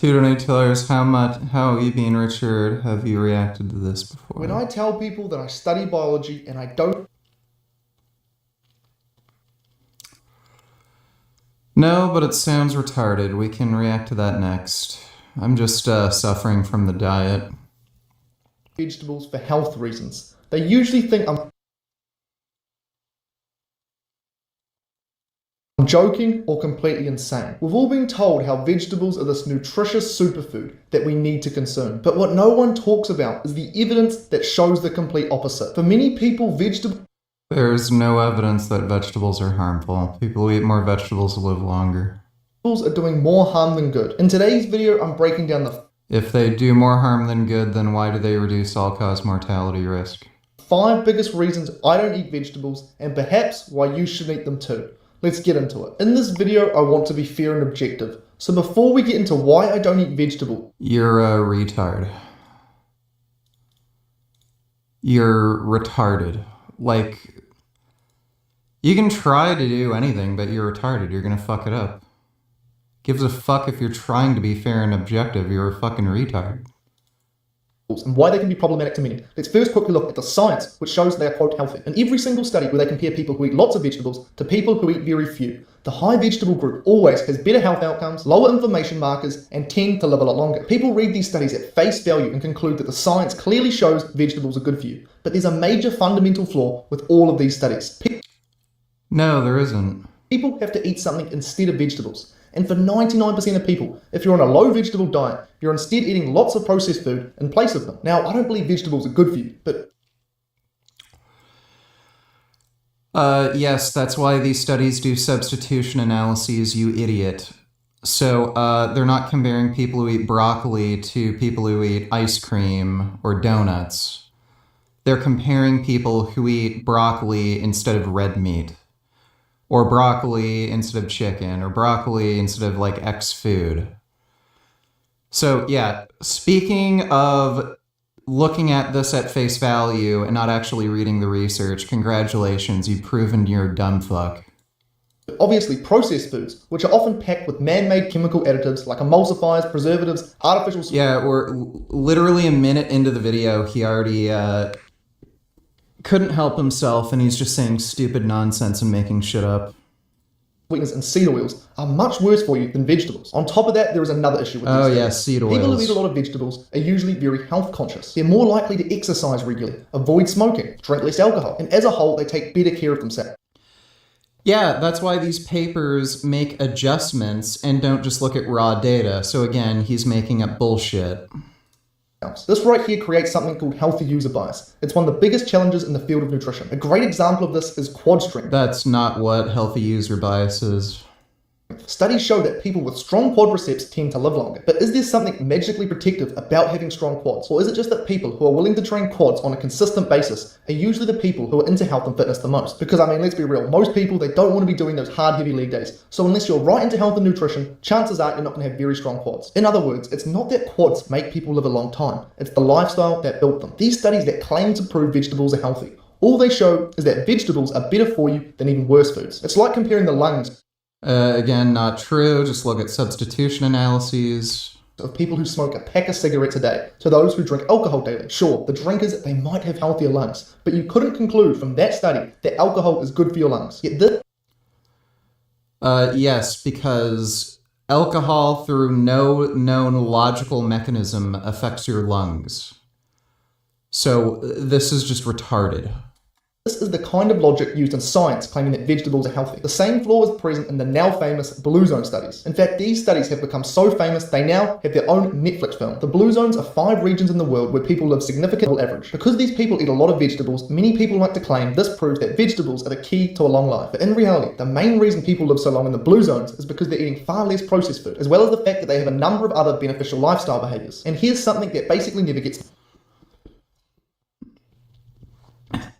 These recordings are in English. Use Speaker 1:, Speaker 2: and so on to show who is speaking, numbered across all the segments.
Speaker 1: $2 how Evie and Richard have you reacted to this before?
Speaker 2: When I tell people that I study biology and I don't...
Speaker 1: No, but it sounds retarded. We can react to that next. I'm just suffering from the diet.
Speaker 2: Vegetables for health reasons. They usually think I'm joking or completely insane. We've all been told how vegetables are this nutritious superfood that we need to consume. But what no one talks about is the evidence that shows the complete opposite. For many people,
Speaker 1: There's no evidence that vegetables are harmful. People who eat more vegetables live longer.
Speaker 2: Vegetables are doing more harm than good. In today's video, I'm breaking down the...
Speaker 1: If they do more harm than good, then why do they reduce all-cause mortality risk?
Speaker 2: 5 biggest reasons I don't eat vegetables, and perhaps why you should eat them too. Let's get into it. In this video, I want to be fair and objective. So before we get into why I don't eat vegetables...
Speaker 1: You're a retard. You're retarded. Like, you can try to do anything, but you're retarded. You're gonna fuck it up. Gives a fuck if you're trying to be fair and objective. You're a fucking retard.
Speaker 2: And why they can be problematic to many. Let's first quickly look at the science, which shows they are, quote, healthy. In every single study where they compare people who eat lots of vegetables to people who eat very few, the high vegetable group always has better health outcomes, lower inflammation markers, and tend to live a lot longer. People read these studies at face value and conclude that the science clearly shows vegetables are good for you. But there's a major fundamental flaw with all of these studies.
Speaker 1: No, there isn't.
Speaker 2: People have to eat something instead of vegetables. And for 99% of people, if you're on a low vegetable diet, you're instead eating lots of processed food in place of them. Now, I don't believe vegetables are good for you, but...
Speaker 1: Yes, that's why these studies do substitution analyses, you idiot. So, they're not comparing people who eat broccoli to people who eat ice cream or donuts. They're comparing people who eat broccoli instead of red meat. Or broccoli instead of chicken, or broccoli instead of like X food. So yeah, speaking of looking at this at face value and not actually reading the research, congratulations, you've proven you're a dumb fuck.
Speaker 2: Obviously processed foods, which are often packed with man-made chemical additives like emulsifiers, preservatives, artificial...
Speaker 1: Yeah, we're literally a minute into the video, he already couldn't help himself, and he's just saying stupid nonsense and making shit up.
Speaker 2: Sweeteners and seed oils are much worse for you than vegetables. On top of that, there is another issue with these
Speaker 1: Oh
Speaker 2: things.
Speaker 1: yeah, seed oils.
Speaker 2: People who eat a lot of vegetables are usually very health conscious. They're more likely to exercise regularly, avoid smoking, drink less alcohol, and as a whole, they take better care of themselves.
Speaker 1: Yeah, that's why these papers make adjustments and don't just look at raw data. So again, he's making up bullshit.
Speaker 2: This right here creates something called healthy user bias. It's one of the biggest challenges in the field of nutrition. A great example of this is quad strength.
Speaker 1: That's not what healthy user bias is.
Speaker 2: Studies show that people with strong quadriceps tend to live longer. But is there something magically protective about having strong quads? Or is it just that people who are willing to train quads on a consistent basis are usually the people who are into health and fitness the most? Because I mean, let's be real, most people, they don't want to be doing those hard, heavy leg days. So unless you're right into health and nutrition, chances are you're not going to have very strong quads. In other words, it's not that quads make people live a long time. It's the lifestyle that built them. These studies that claim to prove vegetables are healthy, all they show is that vegetables are better for you than even worse foods. It's like comparing the lungs
Speaker 1: Again, not true. Just look at substitution analyses
Speaker 2: of people who smoke a pack of cigarettes a day to those who drink alcohol daily. Sure, the drinkers, they might have healthier lungs, but you couldn't conclude from that study that alcohol is good for your lungs. Yet this...
Speaker 1: Yes, because alcohol through no known logical mechanism affects your lungs. So this is just retarded.
Speaker 2: This is the kind of logic used in science claiming that vegetables are healthy. The same flaw is present in the now famous Blue Zone studies. In fact, these studies have become so famous they now have their own Netflix film. The Blue Zones are 5 regions in the world where people live significantly average. Because these people eat a lot of vegetables, many people like to claim this proves that vegetables are the key to a long life. But in reality, the main reason people live so long in the Blue Zones is because they're eating far less processed food, as well as the fact that they have a number of other beneficial lifestyle behaviors. And here's something that basically never gets...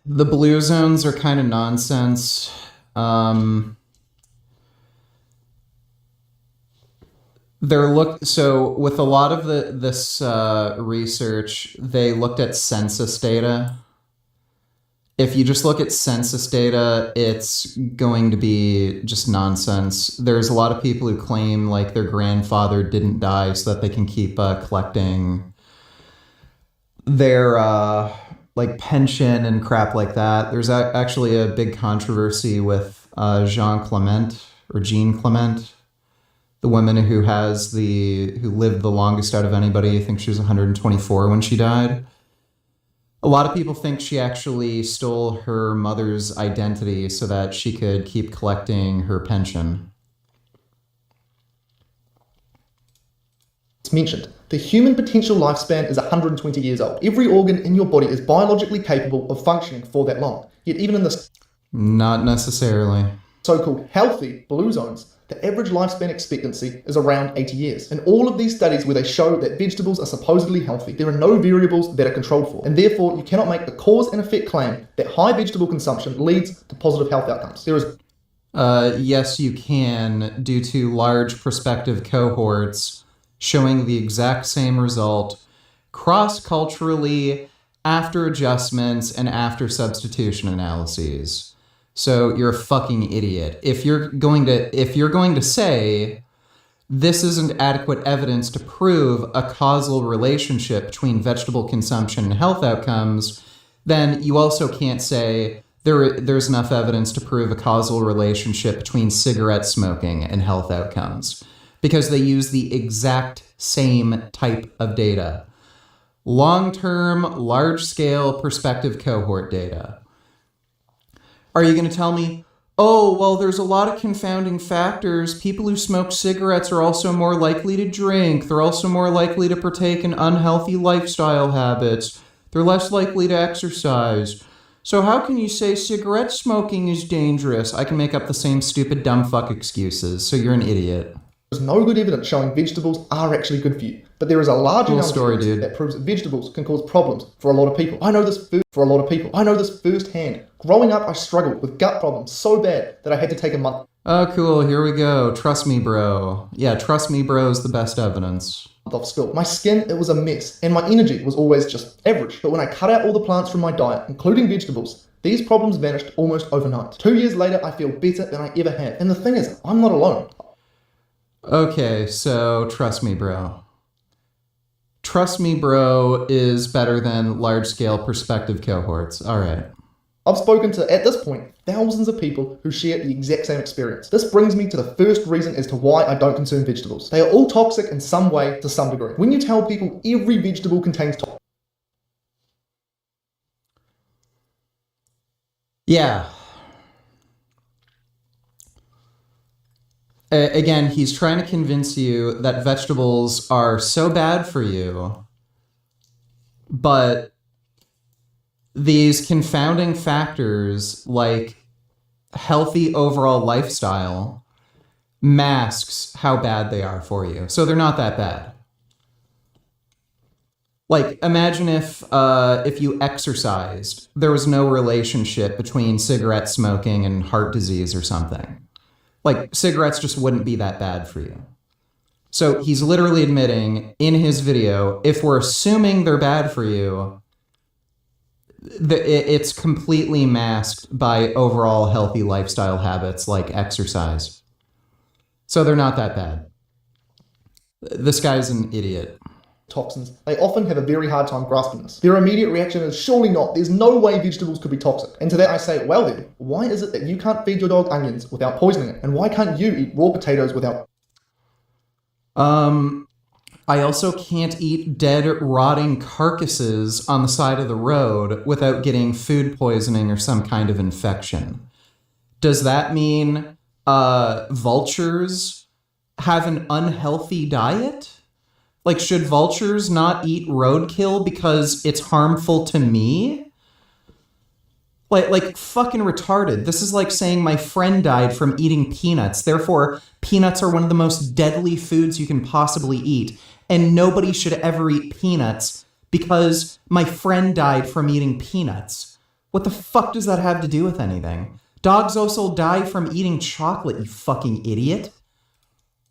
Speaker 1: The blue zones are kind of nonsense. So with a lot of this research, they looked at census data. If you just look at census data, it's going to be just nonsense. There's a lot of people who claim like their grandfather didn't die so that they can keep collecting their like pension and crap like that. There's actually a big controversy with Jean Clement or Jean Clement, the woman who lived the longest out of anybody. I think she was 124 when she died. A lot of people think she actually stole her mother's identity so that she could keep collecting her pension.
Speaker 2: It's mentioned. The human potential lifespan is 120 years old. Every organ in your body is biologically capable of functioning for that long. Yet even in this
Speaker 1: Not necessarily.
Speaker 2: so-called healthy blue zones, the average lifespan expectancy is around 80 years. In all of these studies where they show that vegetables are supposedly healthy, there are no variables that are controlled for, and therefore you cannot make the cause and effect claim that high vegetable consumption leads to positive health outcomes. There is
Speaker 1: Yes, you can, due to large prospective cohorts showing the exact same result cross-culturally after adjustments and after substitution analyses. So you're a fucking idiot. If you're going to say this isn't adequate evidence to prove a causal relationship between vegetable consumption and health outcomes, then you also can't say there's enough evidence to prove a causal relationship between cigarette smoking and health outcomes, because they use the exact same type of data. Long-term, large-scale prospective cohort data. Are you going to tell me, oh, well, there's a lot of confounding factors. People who smoke cigarettes are also more likely to drink. They're also more likely to partake in unhealthy lifestyle habits. They're less likely to exercise. So how can you say cigarette smoking is dangerous? I can make up the same stupid dumb fuck excuses, so you're an idiot.
Speaker 2: There's no good evidence showing vegetables are actually good for you, but there is a large
Speaker 1: Cool
Speaker 2: amount of
Speaker 1: story,
Speaker 2: evidence
Speaker 1: dude.
Speaker 2: that proves that vegetables can cause problems for a lot of people. I know this firsthand. Growing up, I struggled with gut problems so bad that I had to take a month
Speaker 1: Oh, cool. Here we go. Trust me, bro. Yeah, trust me, bro is the best evidence.
Speaker 2: off school. My skin, it was a mess, and my energy was always just average. But when I cut out all the plants from my diet, including vegetables, these problems vanished almost overnight. 2 years later, I feel better than I ever have. And the thing is, I'm not alone.
Speaker 1: Okay, so trust me, bro. Trust me, bro is better than large-scale prospective cohorts. All right.
Speaker 2: I've spoken to, at this point, thousands of people who share the exact same experience. This brings me to the first reason as to why I don't consume vegetables. They are all toxic in some way to some degree. When you tell people every vegetable contains toxins,
Speaker 1: Yeah. Again, he's trying to convince you that vegetables are so bad for you, but these confounding factors like healthy overall lifestyle masks how bad they are for you. So they're not that bad. Like, imagine if you exercised, there was no relationship between cigarette smoking and heart disease or something. Like, cigarettes just wouldn't be that bad for you. So he's literally admitting in his video, if we're assuming they're bad for you, it's completely masked by overall healthy lifestyle habits like exercise. So they're not that bad. This guy's an idiot.
Speaker 2: toxins, they often have a very hard time grasping this. Their immediate reaction is, surely not, there's no way vegetables could be toxic. And to that I say, well then, why is it that you can't feed your dog onions without poisoning it? And why can't you eat raw potatoes without...
Speaker 1: I also can't eat dead, rotting carcasses on the side of the road without getting food poisoning or some kind of infection. Does that mean vultures have an unhealthy diet? Like, should vultures not eat roadkill because it's harmful to me? Like fucking retarded. This is like saying my friend died from eating peanuts. Therefore, peanuts are one of the most deadly foods you can possibly eat. And nobody should ever eat peanuts because my friend died from eating peanuts. What the fuck does that have to do with anything? Dogs also die from eating chocolate, you fucking idiot.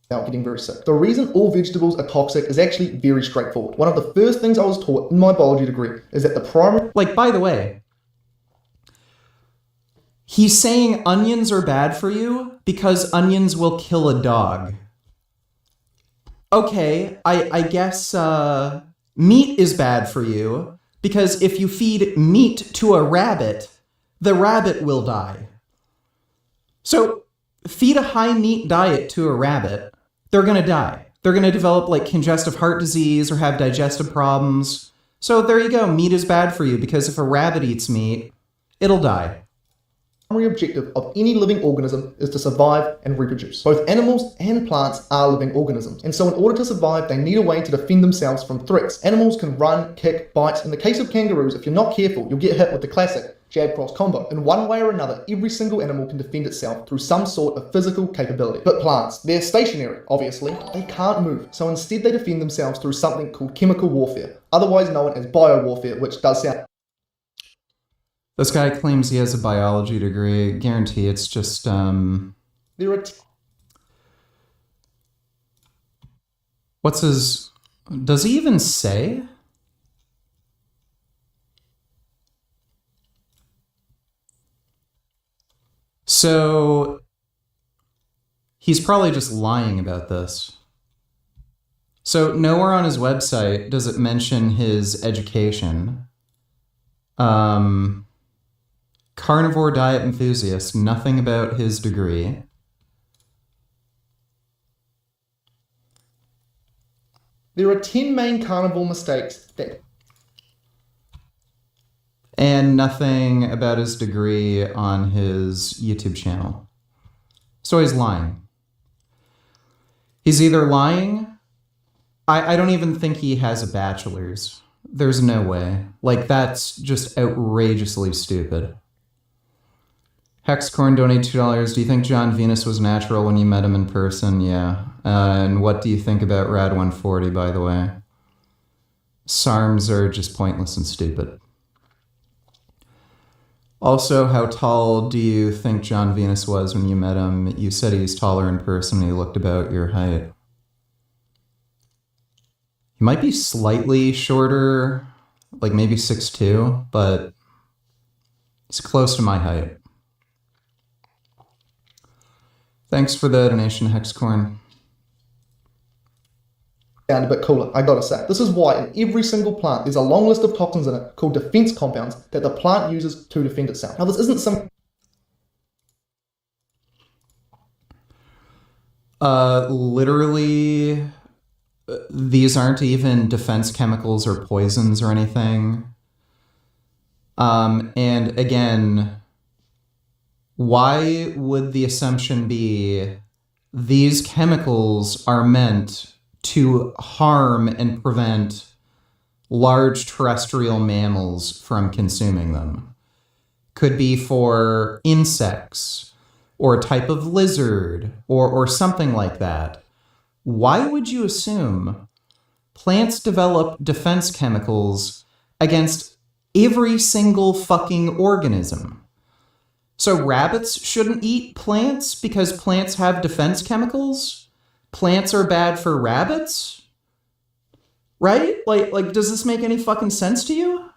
Speaker 2: Without getting very sick. The reason all vegetables are toxic is actually very straightforward. One of the first things I was taught in my biology degree is that the primary...
Speaker 1: Like, by the way, He's saying onions are bad for you because onions will kill a dog. Okay, I guess meat is bad for you because if you feed meat to a rabbit, the rabbit will die. So feed a high meat diet to a rabbit, they're going to die. They're going to develop like congestive heart disease or have digestive problems. So there you go. Meat is bad for you because if a rabbit eats meat, it'll die.
Speaker 2: The primary objective of any living organism is to survive and reproduce. Both animals and plants are living organisms, and so in order to survive, they need a way to defend themselves from threats. Animals can run, kick, bite. In the case of kangaroos, if you're not careful, you'll get hit with the classic jab-cross combo. In one way or another, every single animal can defend itself through some sort of physical capability. But plants, they're stationary, obviously. They can't move, so instead they defend themselves through something called chemical warfare, otherwise known as biowarfare, which does sound...
Speaker 1: This guy claims he has a biology degree. Guarantee it's just,
Speaker 2: There are
Speaker 1: what's his... Does he even say? So, he's probably just lying about this. So, nowhere on his website does it mention his education. Carnivore diet enthusiast, nothing about his degree.
Speaker 2: There are 10 main carnivore mistakes that...
Speaker 1: And nothing about his degree on his YouTube channel. So he's lying. He's either lying... I don't even think he has a bachelor's. There's no way. Like, that's just outrageously stupid. Hexcorn donated $2. Do you think John Venus was natural when you met him in person? Yeah. And what do you think about Rad 140, by the way? SARMs are just pointless and stupid. Also, how tall do you think John Venus was when you met him? You said he's taller in person and he looked about your height. He might be slightly shorter, like maybe 6'2", but he's close to my height. Thanks for the donation, Hexcorn.
Speaker 2: Sound a bit cooler, I gotta say. This is why in every single plant there's a long list of toxins in it called defense compounds that the plant uses to defend itself. Now this isn't some...
Speaker 1: Literally, these aren't even defense chemicals or poisons or anything. And again, why would the assumption be these chemicals are meant to harm and prevent large terrestrial mammals from consuming them? Could be for insects or a type of lizard or something like that. Why would you assume plants develop defense chemicals against every single fucking organism? So rabbits shouldn't eat plants because plants have defense chemicals? Plants are bad for rabbits? Right? Like, does this make any fucking sense to you?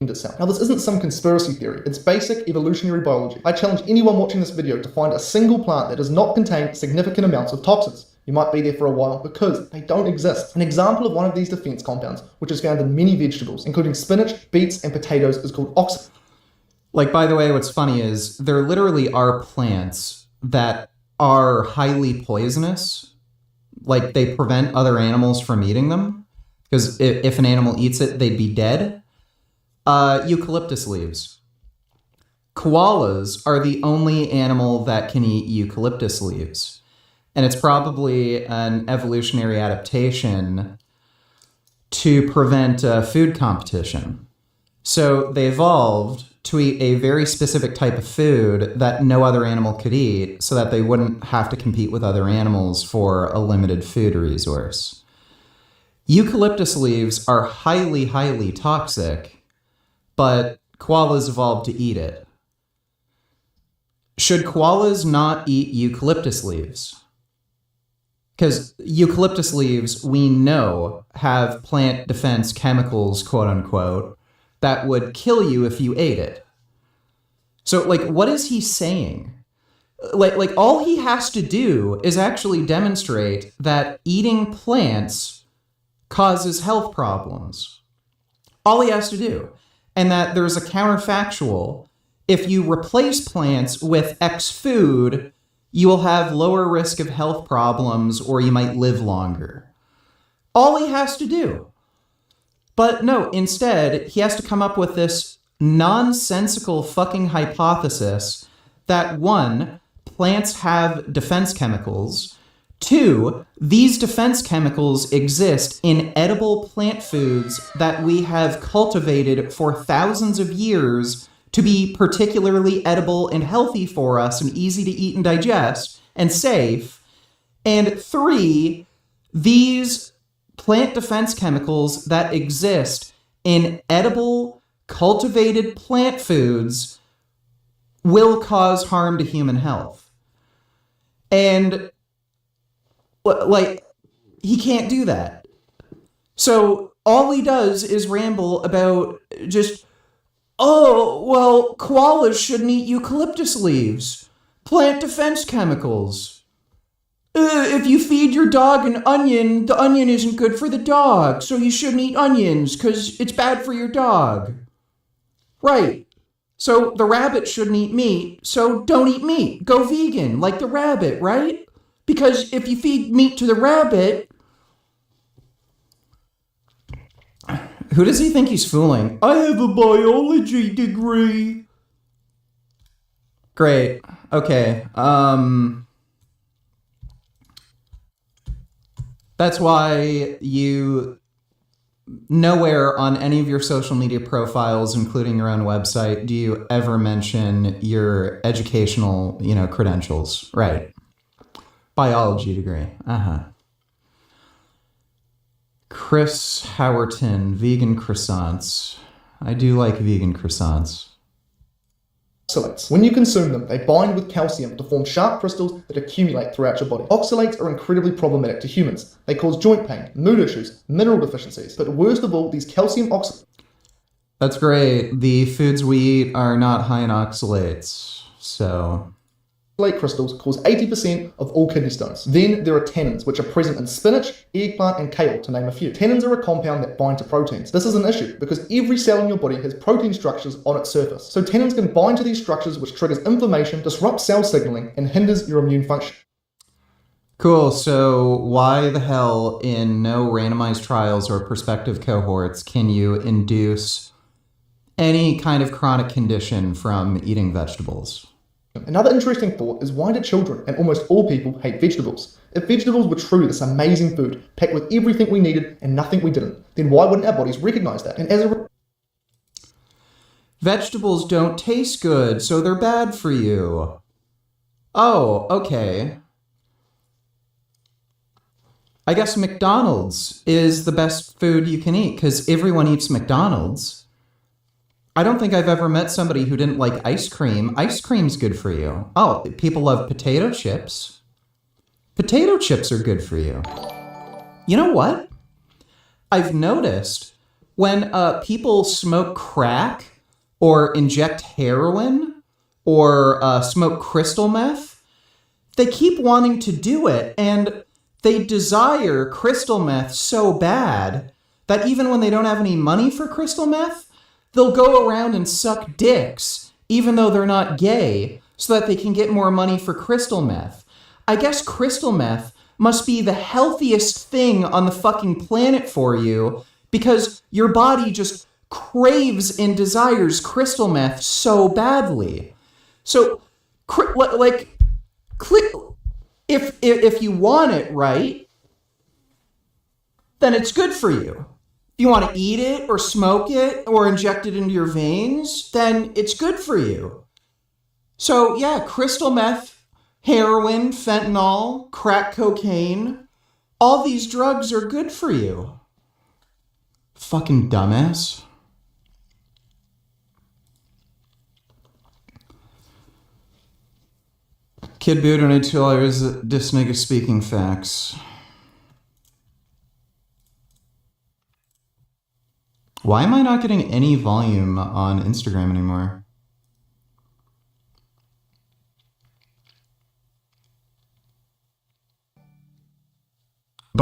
Speaker 2: Now this isn't some conspiracy theory, it's basic evolutionary biology. I challenge anyone watching this video to find a single plant that does not contain significant amounts of toxins. You might be there for a while because they don't exist. An example of one of these defense compounds, which is found in many vegetables, including spinach, beets, and potatoes, is called oxalate.
Speaker 1: Like, by the way, what's funny is there literally are plants that are highly poisonous. Like, they prevent other animals from eating them. Because if an animal eats it, they'd be dead. Eucalyptus leaves. Koalas are the only animal that can eat eucalyptus leaves. And it's probably an evolutionary adaptation to prevent food competition. So they evolved to eat a very specific type of food that no other animal could eat so that they wouldn't have to compete with other animals for a limited food resource. Eucalyptus leaves are highly, highly toxic, but koalas evolved to eat it. Should koalas not eat eucalyptus leaves? Because eucalyptus leaves, we know, have plant defense chemicals, quote unquote, that would kill you if you ate it. So, like, what is he saying? Like all he has to do is actually demonstrate that eating plants causes health problems. All he has to do. And that there's a counterfactual. If you replace plants with X food, you will have lower risk of health problems or you might live longer. All he has to do. But no, instead, he has to come up with this nonsensical fucking hypothesis that one, plants have defense chemicals. Two, these defense chemicals exist in edible plant foods that we have cultivated for thousands of years to be particularly edible and healthy for us and easy to eat and digest and safe. And three, these plant defense chemicals that exist in edible, cultivated plant foods will cause harm to human health. And, like, he can't do that. So all he does is ramble about just, oh, well, koalas shouldn't eat eucalyptus leaves. Plant defense chemicals. If you feed your dog an onion, the onion isn't good for the dog, so you shouldn't eat onions because it's bad for your dog. Right. So the rabbit shouldn't eat meat, so don't eat meat. Go vegan, like the rabbit, right? Because if you feed meat to the rabbit... Who does he think he's fooling? I have a biology degree. Great. Okay. That's why you... Nowhere on any of your social media profiles, including your own website, do you ever mention your educational, credentials. Right. Biology degree. Chris Howerton, vegan croissants. I do like vegan croissants.
Speaker 2: Oxalates. When you consume them, they bind with calcium to form sharp crystals that accumulate throughout your body. Oxalates are incredibly problematic to humans. They cause joint pain, mood issues, mineral deficiencies, but worst of all, these calcium oxalates...
Speaker 1: That's great. The foods we eat are not high in oxalates, so...
Speaker 2: crystals cause 80% of all kidney stones. Then there are tannins, which are present in spinach, eggplant, and kale, to name a few. Tannins are a compound that bind to proteins. This is an issue because every cell in your body has protein structures on its surface. So tannins can bind to these structures, which triggers inflammation, disrupts cell signaling, and hinders your immune function.
Speaker 1: Cool. So why the hell in no randomized trials or prospective cohorts can you induce any kind of chronic condition from eating vegetables?
Speaker 2: Another interesting thought is, why do children and almost all people hate vegetables? If vegetables were truly this amazing food, packed with everything we needed and nothing we didn't, then why wouldn't our bodies recognize that? And as a...
Speaker 1: Vegetables don't taste good, so they're bad for you. Oh, okay. I guess McDonald's is the best food you can eat because everyone eats McDonald's. I don't think I've ever met somebody who didn't like ice cream. Ice cream's good for you. Oh, people love potato chips. Potato chips are good for you. You know what? I've noticed when people smoke crack or inject heroin or smoke crystal meth, they keep wanting to do it, and they desire crystal meth so bad that even when they don't have any money for crystal meth, they'll go around and suck dicks, even though they're not gay, so that they can get more money for crystal meth. I guess crystal meth must be the healthiest thing on the fucking planet for you, because your body just craves and desires crystal meth so badly. So, if you want it, right, then it's good for you. If you want to eat it or smoke it or inject it into your veins, then it's good for you. So yeah, crystal meth, heroin, fentanyl, crack cocaine, all these drugs are good for you. Fucking dumbass. Kid Boot only $2, this nigga speaking facts. Why am I not getting any volume on Instagram anymore?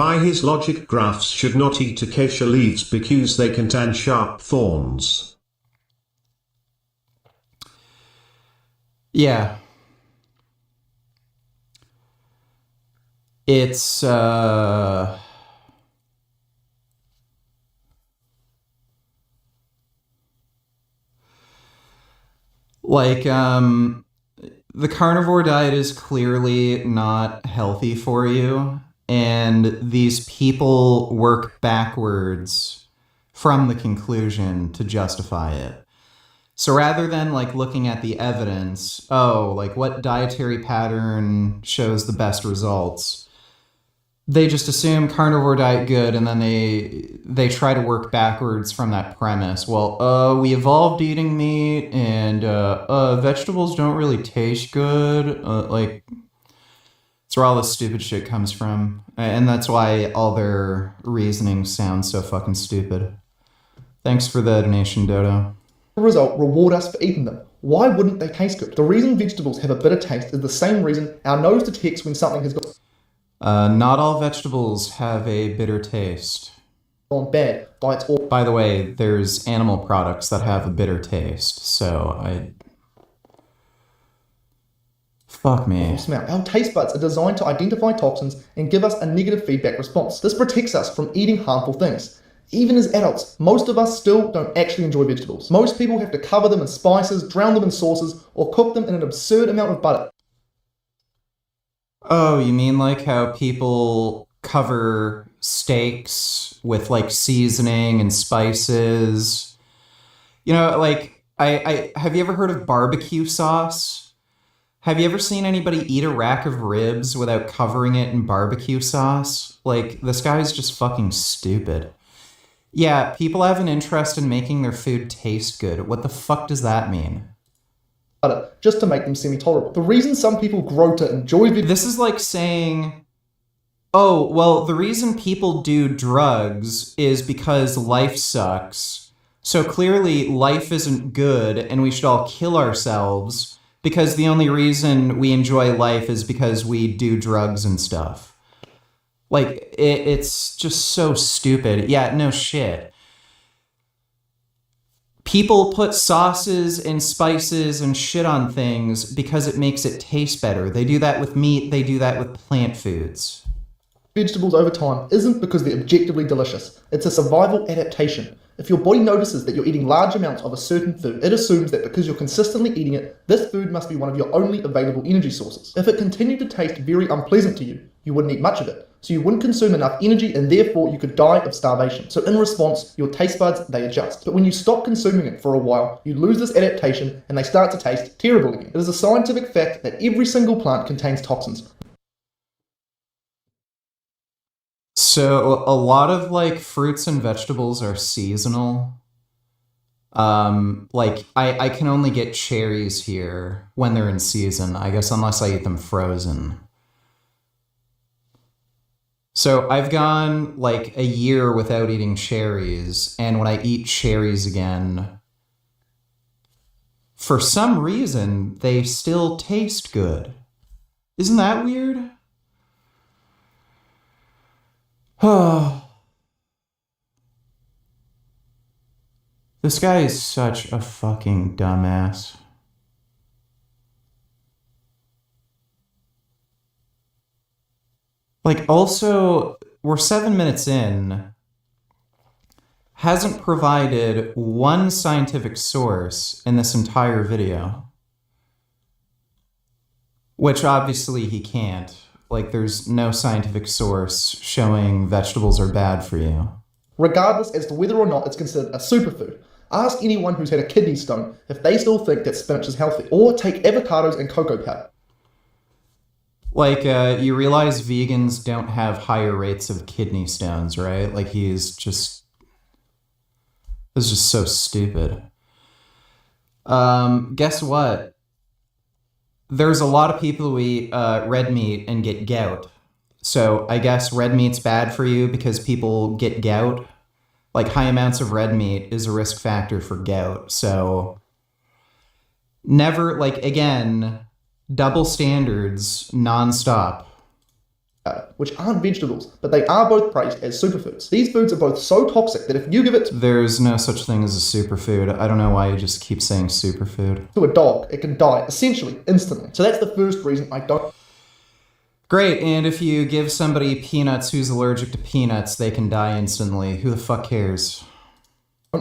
Speaker 3: by his logic, graphs should not eat acacia leaves because they contain sharp thorns.
Speaker 1: Yeah. It's, like, the carnivore diet is clearly not healthy for you, and these people work backwards from the conclusion to justify it. So rather than like looking at the evidence, oh, like what dietary pattern shows the best results, they just assume carnivore diet good, and then they try to work backwards from that premise. Well, we evolved eating meat, and vegetables don't really taste good. Like, that's where all this stupid shit comes from, and that's why all their reasoning sounds so fucking stupid. Thanks for the donation, Dodo.
Speaker 2: Result, reward us for eating them. Why wouldn't they taste good? The reason vegetables have a bitter taste is the same reason our nose detects when something has
Speaker 1: Not all vegetables have a bitter taste.
Speaker 2: gone bad by its all.
Speaker 1: By the way, there's animal products that have a bitter taste, so fuck me.
Speaker 2: Smell. Our taste buds are designed to identify toxins and give us a negative feedback response. This protects us from eating harmful things. Even as adults, most of us still don't actually enjoy vegetables. Most people have to cover them in spices, drown them in sauces, or cook them in an absurd amount of butter.
Speaker 1: Oh, you mean like how people cover steaks with like seasoning and spices? You know, like I have you ever heard of barbecue sauce? Have you ever seen anybody eat a rack of ribs without covering it in barbecue sauce? Like, this guy's just fucking stupid. Yeah, people have an interest in making their food taste good. What the fuck does that mean?
Speaker 2: Butter, just to make them semi-tolerable. The reason some people grow to enjoy vegetables.
Speaker 1: This is like saying, oh, well, the reason people do drugs is because life sucks. So clearly life isn't good and we should all kill ourselves because the only reason we enjoy life is because we do drugs and stuff. Like, it's just so stupid. Yeah, no shit. People put sauces and spices and shit on things because it makes it taste better. They do that with meat, they do that with plant foods.
Speaker 2: Vegetables over time isn't because they're objectively delicious. It's a survival adaptation. If your body notices that you're eating large amounts of a certain food, it assumes that because you're consistently eating it, this food must be one of your only available energy sources. If it continued to taste very unpleasant to you, you wouldn't eat much of it. So you wouldn't consume enough energy and therefore you could die of starvation. So in response, your taste buds, they adjust. But when you stop consuming it for a while, you lose this adaptation and they start to taste terrible again. It is a scientific fact that every single plant contains toxins.
Speaker 1: So a lot of like fruits and vegetables are seasonal. Like I can only get cherries here when they're in season, I guess, unless I eat them frozen. So I've gone like a year without eating cherries, and when I eat cherries again, for some reason, they still taste good. Isn't that weird? Oh. This guy is such a fucking dumbass. Like, also, we're 7 minutes in, hasn't provided one scientific source in this entire video. Which obviously he can't. Like, there's no scientific source showing vegetables are bad for you.
Speaker 2: Regardless as to whether or not it's considered a superfood. Ask anyone who's had a kidney stone if they still think that spinach is healthy. Or take avocados and cocoa powder.
Speaker 1: Like, you realize vegans don't have higher rates of kidney stones, right? Like, this is just so stupid. Guess what? There's a lot of people who eat red meat and get gout. So I guess red meat's bad for you because people get gout. Like, high amounts of red meat is a risk factor for gout. So never, like, again, double standards nonstop.
Speaker 2: which aren't vegetables, but they are both praised as superfoods. These foods are both so toxic that if you give it
Speaker 1: There's no such thing as a superfood. I don't know why you just keep saying superfood.
Speaker 2: to a dog, it can die, essentially, instantly. So that's the first reason I don't
Speaker 1: Great, and if you give somebody peanuts who's allergic to peanuts, they can die instantly. Who the fuck cares?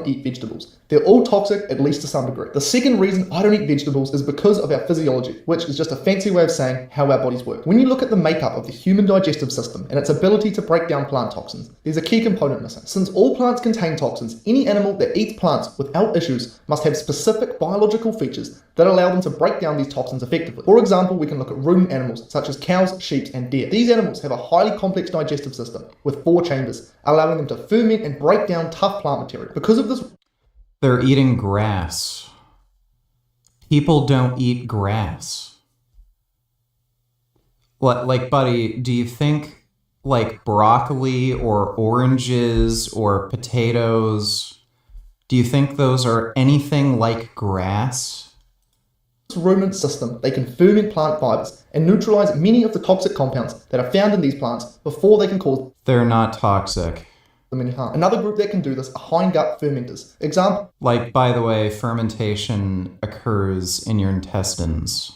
Speaker 2: eat vegetables. They're all toxic, at least to some degree. The second reason I don't eat vegetables is because of our physiology, which is just a fancy way of saying how our bodies work. When you look at the makeup of the human digestive system and its ability to break down plant toxins, there's a key component missing. Since all plants contain toxins, any animal that eats plants without issues must have specific biological features that allow them to break down these toxins effectively. For example, we can look at ruminant animals such as cows, sheep, and deer. These animals have a highly complex digestive system with 4 chambers, allowing them to ferment and break down tough plant material. Because of this,
Speaker 1: They're eating grass. People don't eat grass. What, like, buddy, do you think, like, broccoli or oranges or potatoes, do you think those are anything like grass?
Speaker 2: ruminant system, they can ferment plant fibers and neutralize many of the toxic compounds that are found in these plants before they can cause
Speaker 1: They're not toxic.
Speaker 2: them any harm. Another group that can do this are hindgut fermenters. Example,
Speaker 1: Like, by the way, fermentation occurs in your intestines.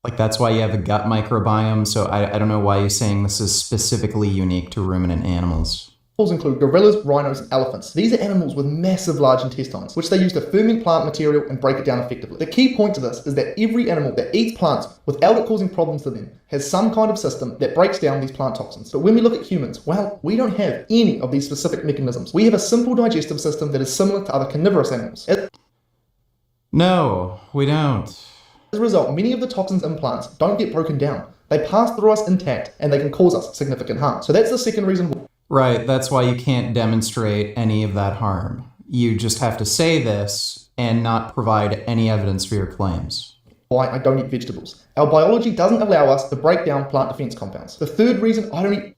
Speaker 1: Like, that's why you have a gut microbiome, so I don't know why you're saying this is specifically unique to ruminant animals.
Speaker 2: include gorillas, rhinos, and elephants. These are animals with massive large intestines, which they use to ferment plant material and break it down effectively. The key point to this is that every animal that eats plants without it causing problems to them has some kind of system that breaks down these plant toxins. But when we look at humans, well, we don't have any of these specific mechanisms. We have a simple digestive system that is similar to other carnivorous animals. As
Speaker 1: No, we don't.
Speaker 2: a result, many of the toxins in plants don't get broken down. They pass through us intact and they can cause us significant harm. So that's the second reason
Speaker 1: Right, that's why you can't demonstrate any of that harm. You just have to say this and not provide any evidence for your claims.
Speaker 2: why I don't eat vegetables. Our biology doesn't allow us to break down plant defense compounds. The third reason I don't eat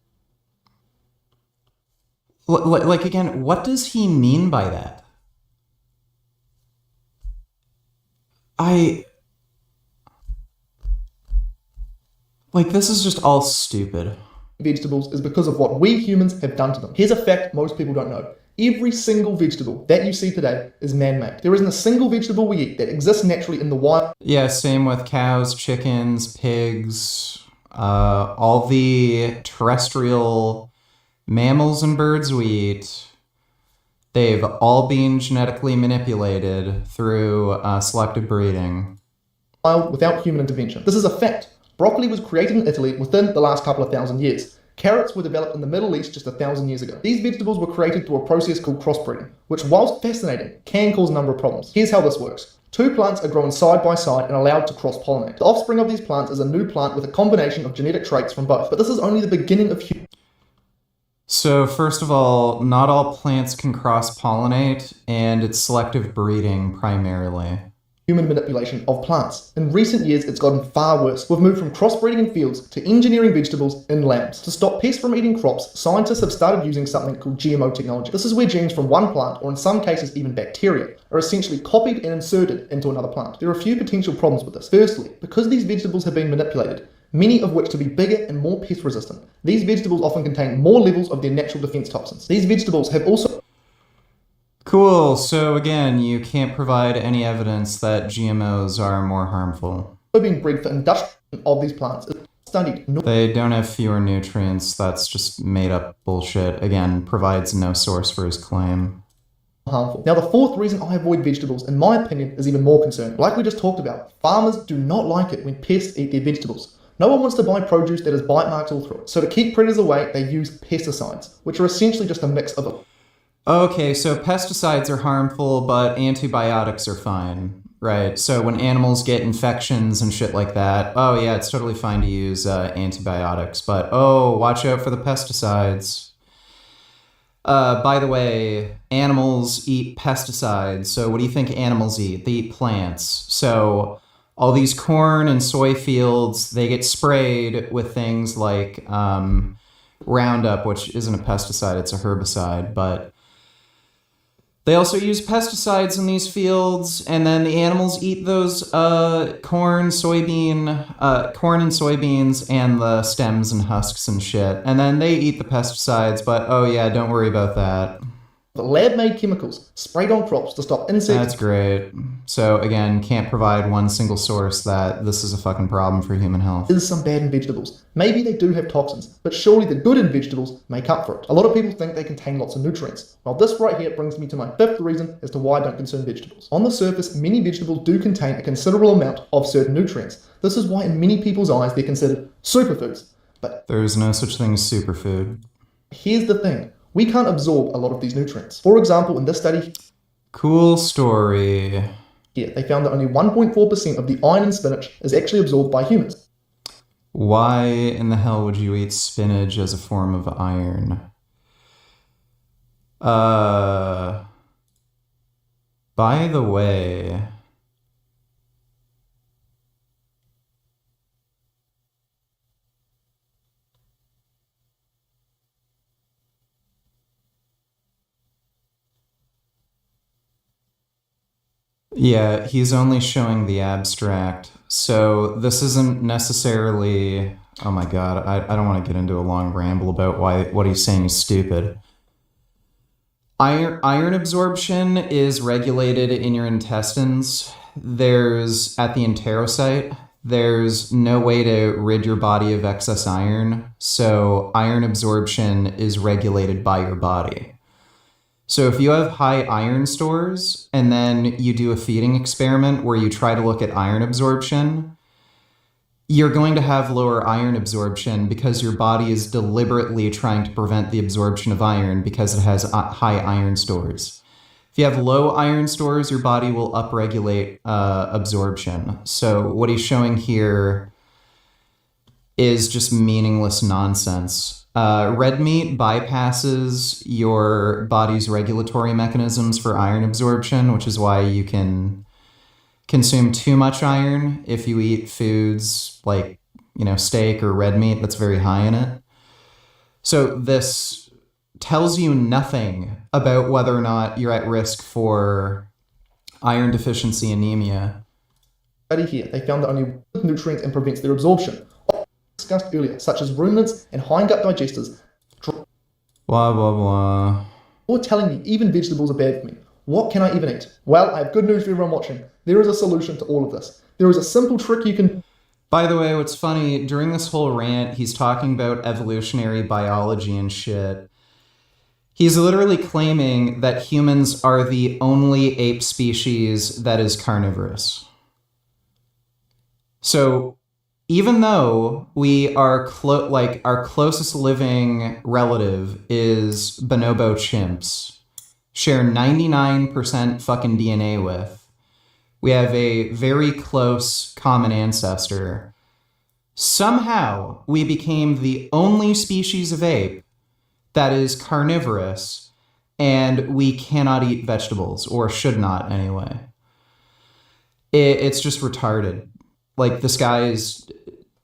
Speaker 1: Like, again, what does he mean by that? Like, this is just all stupid.
Speaker 2: vegetables is because of what we humans have done to them. Here's a fact most people don't know. Every single vegetable that you see today is man-made. There isn't a single vegetable we eat that exists naturally in the wild.
Speaker 1: Yeah, same with cows, chickens, pigs, all the terrestrial mammals and birds we eat. They've all been genetically manipulated through selective breeding.
Speaker 2: Without human intervention. This is a fact. Broccoli was created in Italy within the last couple of thousand years. Carrots were developed in the Middle East just 1,000 years ago. These vegetables were created through a process called crossbreeding, which, whilst fascinating, can cause a number of problems. Here's how this works. 2 plants are grown side by side and allowed to cross-pollinate. The offspring of these plants is a new plant with a combination of genetic traits from both. But this is only the beginning of
Speaker 1: So, first of all, not all plants can cross-pollinate, and it's selective breeding primarily.
Speaker 2: human manipulation of plants. In recent years, it's gotten far worse. We've moved from crossbreeding in fields to engineering vegetables in labs. To stop pests from eating crops, scientists have started using something called GMO technology. This is where genes from one plant, or in some cases even bacteria, are essentially copied and inserted into another plant. There are a few potential problems with this. Firstly, because these vegetables have been manipulated, many of which to be bigger and more pest resistant, these vegetables often contain more levels of their natural defense toxins. These vegetables have also
Speaker 1: Cool, so again, you can't provide any evidence that GMOs are more harmful.
Speaker 2: been bred for industrial of these plants. It's studied
Speaker 1: They don't have fewer nutrients, that's just made up bullshit. Again, provides no source for his claim.
Speaker 2: harmful. Now, the fourth reason I avoid vegetables, in my opinion, is even more concerning. Like we just talked about, farmers do not like it when pests eat their vegetables. No one wants to buy produce that has bite marks all through it. So to keep predators away, they use pesticides, which are essentially just a mix of
Speaker 1: Okay, so pesticides are harmful, but antibiotics are fine, right? So when animals get infections and shit like that, oh yeah, it's totally fine to use antibiotics, but oh, watch out for the pesticides. By the way, animals eat pesticides, so what do you think animals eat? They eat plants. So all these corn and soy fields, they get sprayed with things like Roundup, which isn't a pesticide, it's a herbicide, but They also use pesticides in these fields, and then the animals eat those corn and soybeans and the stems and husks and shit. And then they eat the pesticides, but oh yeah, don't worry about that.
Speaker 2: The lab-made chemicals sprayed on crops to stop insects.
Speaker 1: That's great. So again, can't provide one single source that this is a fucking problem for human health.
Speaker 2: Is some bad in vegetables. Maybe they do have toxins, but surely the good in vegetables make up for it. A lot of people think they contain lots of nutrients. Well, this right here brings me to my fifth reason as to why I don't consume vegetables. On the surface, many vegetables do contain a considerable amount of certain nutrients. This is why in many people's eyes they're considered superfoods. But
Speaker 1: there's no such thing as superfood.
Speaker 2: Here's the thing. We can't absorb a lot of these nutrients. For example, in this study,
Speaker 1: cool story.
Speaker 2: Here, they found that only 1.4% of the iron in spinach is actually absorbed by humans.
Speaker 1: Why in the hell would you eat spinach as a form of iron? By the way, yeah, he's only showing the abstract. So this isn't necessarily... Oh my god, I don't want to get into a long ramble about what he's saying is stupid. Iron absorption is regulated in your intestines. There's, at the enterocyte, there's no way to rid your body of excess iron. So iron absorption is regulated by your body. So if you have high iron stores and then you do a feeding experiment where you try to look at iron absorption, you're going to have lower iron absorption because your body is deliberately trying to prevent the absorption of iron because it has high iron stores. If you have low iron stores, your body will upregulate absorption. So what he's showing here is just meaningless nonsense. Red meat bypasses your body's regulatory mechanisms for iron absorption, which is why you can consume too much iron if you eat foods like, steak or red meat that's very high in it. So this tells you nothing about whether or not you're at risk for iron deficiency anemia.
Speaker 2: Study here, they found that only nutrients and prevents their absorption. Discussed earlier, such as ruminants and hindgut digesters.
Speaker 1: Blah, blah, blah.
Speaker 2: You're telling me even vegetables are bad for me. What can I even eat? Well, I have good news for everyone watching. There is a solution to all of this. There is a simple trick you can...
Speaker 1: By the way, what's funny, during this whole rant, he's talking about evolutionary biology and shit. He's literally claiming that humans are the only ape species that is carnivorous. So... even though we are our closest living relative is bonobo chimps, share 99% fucking DNA with, we have a very close common ancestor. Somehow we became the only species of ape that is carnivorous, and we cannot eat vegetables, or should not anyway. It's just retarded. Like, this guy is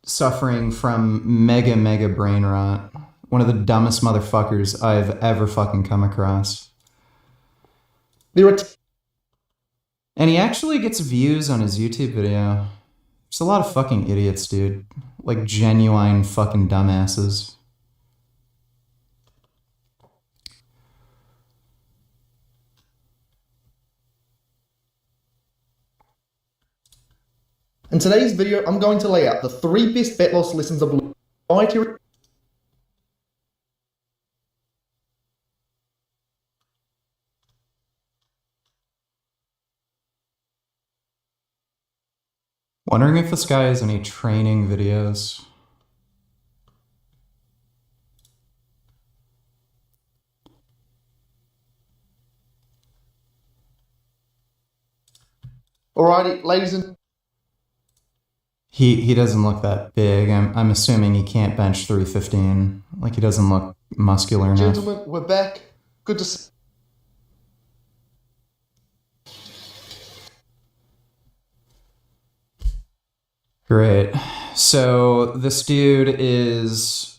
Speaker 1: suffering from mega brain rot. One of the dumbest motherfuckers I've ever fucking come across. And he actually gets views on his YouTube video. There's a lot of fucking idiots, dude. Like, genuine fucking dumbasses.
Speaker 2: In today's video, I'm going to lay out the 3 best fat loss lessons of dietary.
Speaker 1: Wondering if this guy has any training videos.
Speaker 2: Alrighty, ladies and...
Speaker 1: He doesn't look that big. I'm assuming he can't bench 315. Like, he doesn't look muscular enough.
Speaker 2: Gentlemen, we're back. Good to see...
Speaker 1: Great. So this dude is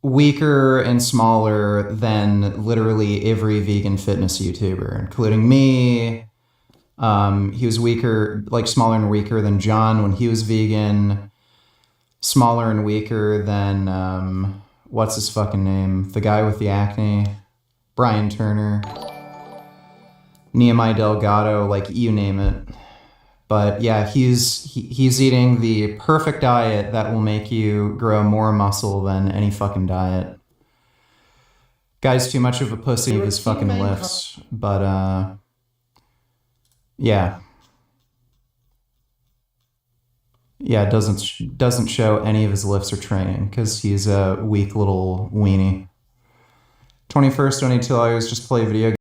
Speaker 1: weaker and smaller than literally every vegan fitness YouTuber, including me. He was weaker, like smaller and weaker than John when he was vegan. Smaller and weaker than, what's his fucking name? The guy with the acne. Brian Turner. Nehemiah Delgado, like you name it. But yeah, he's eating the perfect diet that will make you grow more muscle than any fucking diet. Guy's too much of a pussy of his fucking lifts. But yeah. Yeah, doesn't show any of his lifts or training because he's a weak little weenie. 21st, don't need to just play video games.